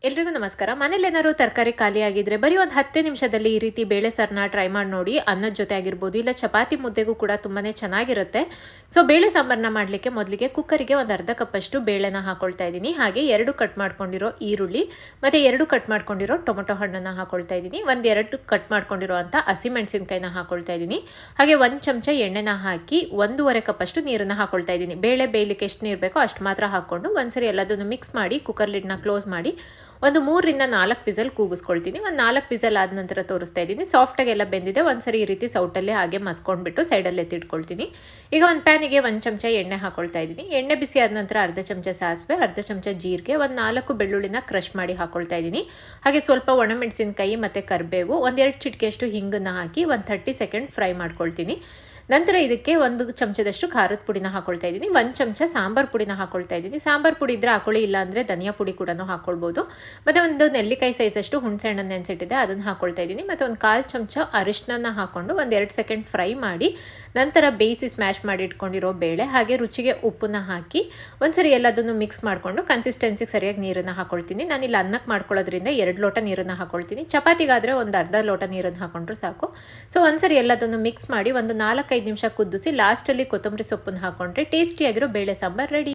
ಎಲ್ರಿಗೂ ನಮಸ್ಕಾರ. ಮನೇಲಿ ಏನಾದ್ರು ತರಕಾರಿ ಖಾಲಿ ಆಗಿದ್ರೆ ಬರೀ ಒಂದು 10 ನಿಮಿಷದಲ್ಲಿ ಈ ರೀತಿ ಬೇಳೆ ಸಾರನ್ನ ಟ್ರೈ ಮಾಡಿ ನೋಡಿ. ಅನ್ನದ ಜೊತೆ ಆಗಿರ್ಬೋದು, ಇಲ್ಲ ಚಪಾತಿ ಮುದ್ದೆಗೂ ಕೂಡ ತುಂಬಾನೇ ಚೆನ್ನಾಗಿರುತ್ತೆ. ಸೊ ಬೇಳೆ ಸಾಂಬಾರನ್ನ ಮಾಡಲಿಕ್ಕೆ ಮೊದಲಿಗೆ ಕುಕ್ಕರಿಗೆ ಒಂದು ಅರ್ಧ ಕಪ್ಪಷ್ಟು ಬೇಳೆನ ಹಾಕೊಳ್ತಾ ಇದ್ದೀನಿ. ಹಾಗೆ 2 ಕಟ್ ಮಾಡ್ಕೊಂಡಿರೋ ಈರುಳ್ಳಿ ಮತ್ತು 2 ಕಟ್ ಮಾಡ್ಕೊಂಡಿರೋ ಟೊಮೊಟೊ ಹಣ್ಣನ್ನು ಹಾಕೊಳ್ತಾ ಇದ್ದೀನಿ. 1-2 ಕಟ್ ಮಾಡ್ಕೊಂಡಿರೋ ಅಂಥ ಹಸಿಮೆಣಸಿನ್ಕಾಯಿನ ಹಾಕೊಳ್ತಾ ಇದ್ದೀನಿ. ಹಾಗೆ 1 ಚಮಚ ಎಣ್ಣೆನ ಹಾಕಿ 1.5 ಕಪ್ಪಷ್ಟು ನೀರನ್ನು ಹಾಕೊಳ್ತಾ ಇದ್ದೀನಿ. ಬೇಳೆ ಬೇಯಲಿಕ್ಕೆ ಎಷ್ಟು ನೀರು ಬೇಕೋ ಅಷ್ಟು ಮಾತ್ರ ಹಾಕ್ಕೊಂಡು ಒಂದ್ಸರಿ ಎಲ್ಲದನ್ನು ಮಿಕ್ಸ್ ಮಾಡಿ ಕುಕ್ಕರ್ ಲಿಡ್ನ ಕ್ಲೋಸ್ ಮಾಡಿ ಒಂದು 3-4 ವಿಸಲ್ ಕೂಗಿಸ್ಕೊಳ್ತೀನಿ. ಒಂದು 4 ವಿಸಲ್ ಆದ ನಂತರ ತೋರಿಸ್ತಾ ಇದ್ದೀನಿ. ಸಾಫ್ಟಾಗಿ ಎಲ್ಲ ಬೆಂದಿದೆ. ಒಂದ್ಸರಿ ಈ ರೀತಿ ಸೌಟಲ್ಲೇ ಹಾಗೆ ಮಸ್ಕೊಂಡ್ಬಿಟ್ಟು ಸೈಡಲ್ಲೇ ಎತ್ತಿಟ್ಕೊಳ್ತೀನಿ. ಈಗ ಒಂದು ಪ್ಯಾನಿಗೆ 1 ಚಮಚ ಎಣ್ಣೆ ಹಾಕೊಳ್ತಾ ಇದ್ದೀನಿ. ಎಣ್ಣೆ ಬಿಸಿ ಆದ ನಂತರ ಅರ್ಧ ಚಮಚ ಸಾಸಿವೆ, ಅರ್ಧ ಚಮಚ ಜೀರಿಗೆ, ಒಂದು 4 ಬೆಳ್ಳುಳ್ಳಿನ ಕ್ರಷ್ ಮಾಡಿ ಹಾಕೊಳ್ತಾ ಇದ್ದೀನಿ. ಹಾಗೆ ಸ್ವಲ್ಪ ಒಣಮೆಣಸಿನಕಾಯಿ ಮತ್ತು ಕರಿಬೇವು, 1-2 ಚಿಟಿಕೆಯಷ್ಟು ಹಿಂಗನ್ನು ಹಾಕಿ ಒಂದು 30 ಸೆಕೆಂಡ್ ಫ್ರೈ ಮಾಡ್ಕೊಳ್ತೀನಿ. ನಂತರ ಇದಕ್ಕೆ 1 ಚಮಚದಷ್ಟು ಖಾರದ ಪುಡಿನ ಹಾಕೊಳ್ತಾ ಇದ್ದೀನಿ. 1 ಚಮಚ ಸಾಂಬಾರು ಪುಡಿನ ಹಾಕೊಳ್ತಾ ಇದ್ದೀನಿ. ಸಾಂಬಾರು ಪುಡಿ ಇದ್ದರೆ ಹಾಕೊಳ್ಳಿ, ಇಲ್ಲಾಂದರೆ ಧನಿಯಾ ಪುಡಿ ಕೂಡ ಹಾಕೊಳ್ಬೋದು. ಮತ್ತು ಒಂದು ನೆಲ್ಲಿಕಾಯಿ ಸೈಜಷ್ಟು ಹುಣಸೆ ಹಣ್ಣನ್ನು ನೆನೆಸಿಟ್ಟಿದೆ, ಅದನ್ನು ಹಾಕೊಳ್ತಾ ಇದ್ದೀನಿ. ಮತ್ತು ಒಂದು 1/4 ಚಮಚ ಅರಿಶಿನ ಹಾಕ್ಕೊಂಡು 1-2 ಸೆಕೆಂಡ್ ಫ್ರೈ ಮಾಡಿ ನಂತರ ಬೇಯಿಸಿ ಸ್ಮ್ಯಾಶ್ ಮಾಡಿ ಇಟ್ಕೊಂಡಿರೋ ಬೇಳೆ ಹಾಗೆ ರುಚಿಗೆ ಉಪ್ಪನ್ನ ಹಾಕಿ ಒಂದ್ಸರಿ ಎಲ್ಲದನ್ನು ಮಿಕ್ಸ್ ಮಾಡಿಕೊಂಡು ಕನ್ಸಿಸ್ಟೆನ್ಸಿಗೆ ಸರಿಯಾಗಿ ನೀರನ್ನು ಹಾಕೊಳ್ತೀನಿ. ನಾನಿಲ್ಲಿ ಅನ್ನಕ್ಕೆ ಮಾಡ್ಕೊಳ್ಳೋದ್ರಿಂದ 2 ಲೋಟ ನೀರನ್ನು ಹಾಕೊಳ್ತೀನಿ. ಚಪಾತಿಗಾದರೆ ಒಂದು ಅರ್ಧ ಲೋಟ ನೀರನ್ನು ಹಾಕೊಂಡ್ರು ಸಾಕು. ಸೊ ಒಂದ್ಸರಿ ಎಲ್ಲದನ್ನು ಮಿಕ್ಸ್ ಮಾಡಿ ಒಂದು 4-5 ನಿಮಿಷ ಕುದಿಸಿ ಲಾಸ್ಟಲ್ಲಿ ಕೊತ್ತಂಬರಿ ಸೊಪ್ಪನ್ನು ಹಾಕೊಂಡ್ರೆ ಟೇಸ್ಟಿಯಾಗಿರೋ ಬೇಳೆ ಸಾಂಬಾರು ರೆಡಿ.